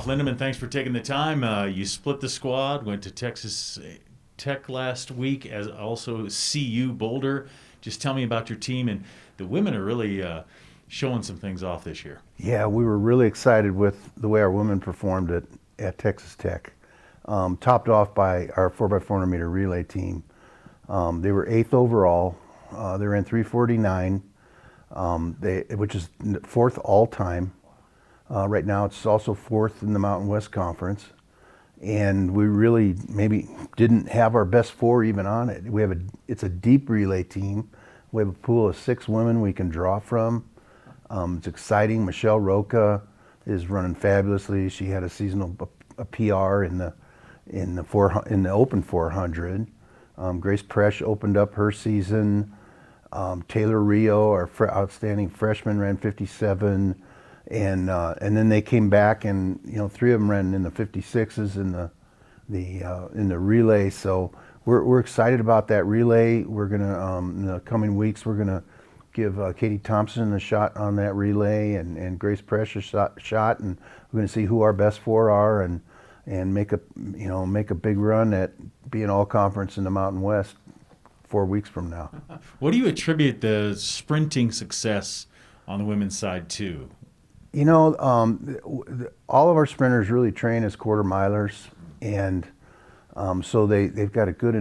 Lindeman, thanks for taking the time. You split the squad, went to Texas Tech last week, as also CU Boulder. Just tell me about your team. And the women are really showing some things off this year. Yeah, we were really excited with the way our women performed at Texas Tech. Topped off by our 4x400 meter relay team. They were 8th overall. They ran 3:49, which is 4th all time. Right now it's also 4th in the Mountain West Conference. And we really maybe didn't have our best 4 even on it. It's a deep relay team. We have a pool of 6 women we can draw from. It's exciting. Michelle Roca is running fabulously. She had a PR in the Open 400. Grace Presh opened up her season. Taylor Rio, our outstanding freshman, ran 57, and then they came back, and 3 of them ran in the 56s in the relay. So we're excited about that relay. We're gonna in the coming weeks we're gonna give Katie Thompson a shot on that relay, and Grace Presh a shot, and we're gonna see who our best 4 are, and make a big run at being all conference in the Mountain West 4 weeks from now. What do you attribute the sprinting success on the women's side to? All of our sprinters really train as quarter milers, and so they've got a good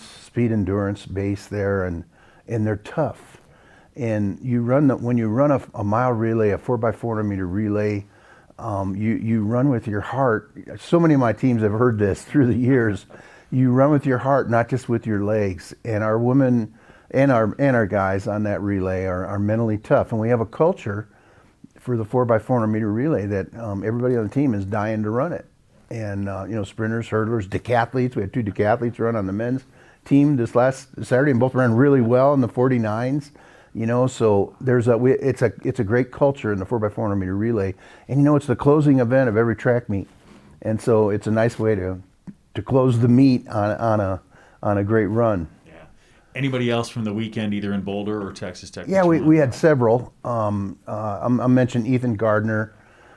speed endurance base there, and they're tough. And when you run a mile relay, a 4x400 meter relay, you run with your heart. So many of my teams have heard this through the years. You run with your heart, not just with your legs. And our women and our guys on that relay are mentally tough. And we have a culture for the 4x400 meter relay that everybody on the team is dying to run it. And sprinters, hurdlers, decathletes. We had 2 decathletes run on the men's team this last Saturday, and both ran really well in the 49s. So it's a great culture in the 4x400 meter relay, and it's the closing event of every track meet, and so it's a nice way to close the meet on a great run. Yeah. Anybody else from the weekend, either in Boulder or Texas Tech? Yeah, we had several. I mentioned Ethan Gardner.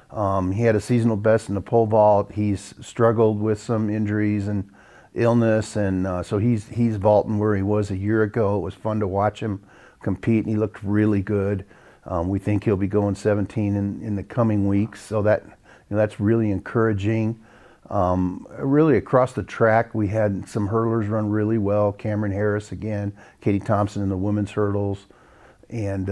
He had a seasonal best in the pole vault. He's struggled with some injuries and illness, and so he's vaulting where he was a year ago. It was fun to watch him compete, and he looked really good. We think he'll be going 17 in the coming weeks, so that's really encouraging. Really across the track, we had some hurdlers run really well. Cameron Harris again, Katie Thompson in the women's hurdles, and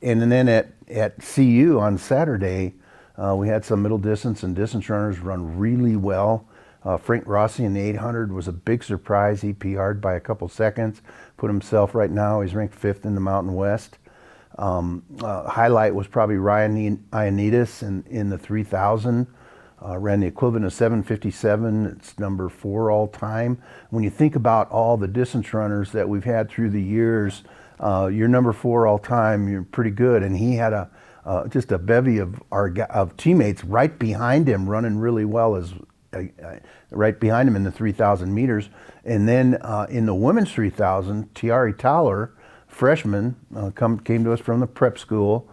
then at CU on Saturday, we had some middle distance and distance runners run really well. Frank Rossi in the 800 was a big surprise. He PR'd by a couple seconds, put himself right now, he's ranked 5th in the Mountain West. Highlight was probably Ryan Ioannidis in the 3000. Ran the equivalent of 7:57. It's number 4 all time. When you think about all the distance runners that we've had through the years, you're number 4 all time, you're pretty good. And he had just a bevy of teammates right behind him running really well right behind him in the 3,000 meters. And then in the women's 3,000, Tiari Toller, freshman, came to us from the prep school.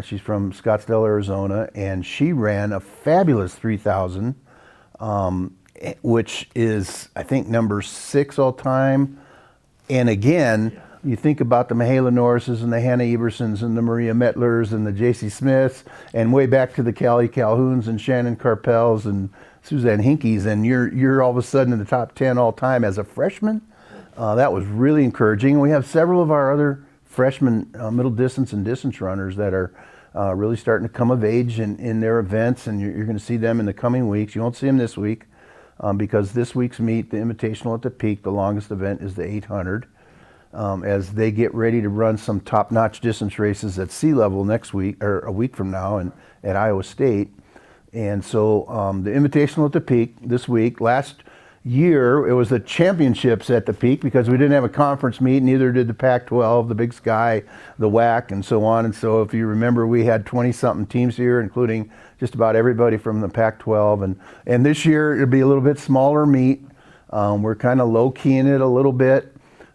She's from Scottsdale, Arizona, and she ran a fabulous 3,000, which is, I think, number 6 all time. And again, you think about the Michaela Norrises and the Hannah Ebersons and the Maria Metlers and the J.C. Smiths, and way back to the Callie Calhouns and Shannon Carpels and Suzanne Hinkies, and you're all of a sudden in the top 10 all time as a freshman. That was really encouraging. We have several of our other freshmen middle distance and distance runners that are really starting to come of age in their events, and you're going to see them in the coming weeks. You won't see them this week because this week's meet, the Invitational at the Peak, the longest event is the 800. As they get ready to run some top-notch distance races at sea level next week, or a week from now, and at Iowa State. And so the Invitational at the Peak this week. Last year, it was the championships at the Peak because we didn't have a conference meet, neither did the Pac-12, the Big Sky, the WAC, and so on. And so if you remember, we had 20-something teams here, including just about everybody from the Pac-12. And this year, it'll be a little bit smaller meet. We're kind of low-keying it a little bit.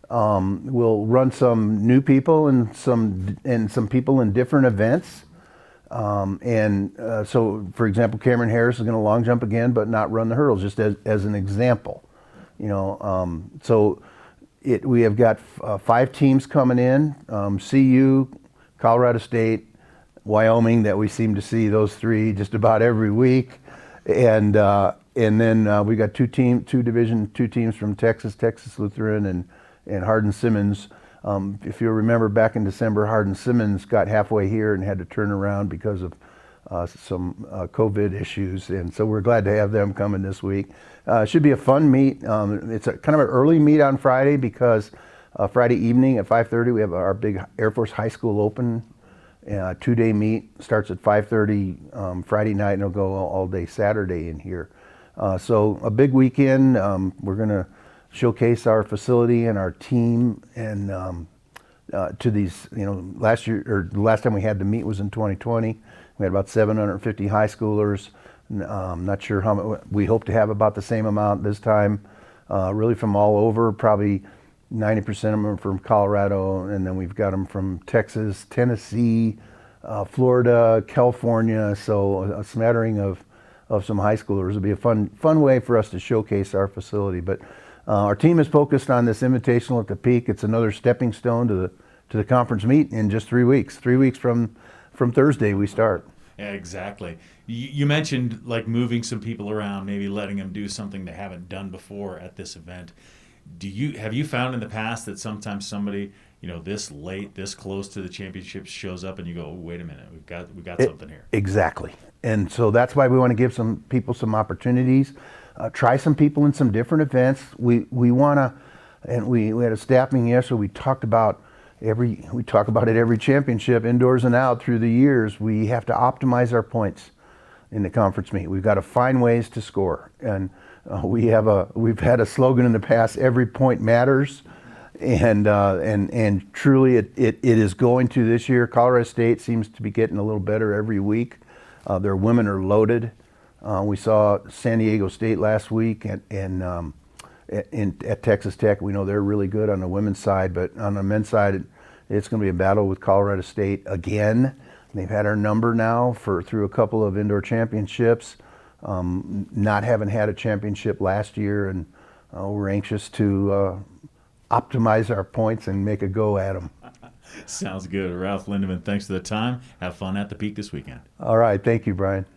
We'll run some new people and some people in different events. So, for example, Cameron Harris is going to long jump again, but not run the hurdles, just as an example. We have got 5 teams coming in: CU, Colorado State, Wyoming. That we seem to see those 3 just about every week, and then we got 2 Division II teams from Texas Lutheran and Hardin-Simmons. If you remember back in December, Hardin-Simmons got halfway here and had to turn around because of some COVID issues, and so we're glad to have them coming this week. It should be a fun meet. It's a kind of an early meet on Friday because Friday evening at 5:30 we have our big Air Force High School Open 2-day meet. Starts at 5:30 Friday night and it'll go all day Saturday in here. So a big weekend. We're going to showcase our facility and our team and to these, last year, or the last time we had the meet was in 2020. We had about 750 high schoolers. Not sure how much. We hope to have about the same amount this time, really from all over. Probably 90% of them are from Colorado, and then we've got them from Texas, Tennessee, Florida, California. So a smattering of some high schoolers. It'll be a fun way for us to showcase our facility. But our team is focused on this invitational at the Peak. It's another stepping stone to the conference meet in just 3 weeks. 3 weeks from Thursday we start. Yeah, exactly. You mentioned like moving some people around, maybe letting them do something they haven't done before at this event. Have you found in the past that sometimes somebody, this late, this close to the championships shows up and you go, oh, wait a minute, we've got something here. Exactly. And so that's why we want to give some people some opportunities. Try some people in some different events. We want to, and we had a staff meeting yesterday. We talk about it every championship, indoors and out through the years. We have to optimize our points in the conference meet. We've got to find ways to score, and we've had a slogan in the past: every point matters, and truly it is going to this year. Colorado State seems to be getting a little better every week. Their women are loaded. We saw San Diego State last week at Texas Tech. We know they're really good on the women's side, but on the men's side, it's going to be a battle with Colorado State again. They've had our number now through a couple of indoor championships, not having had a championship last year, and we're anxious to optimize our points and make a go at them. Sounds good. Ralph Lindeman, thanks for the time. Have fun at the Peak this weekend. All right. Thank you, Brian.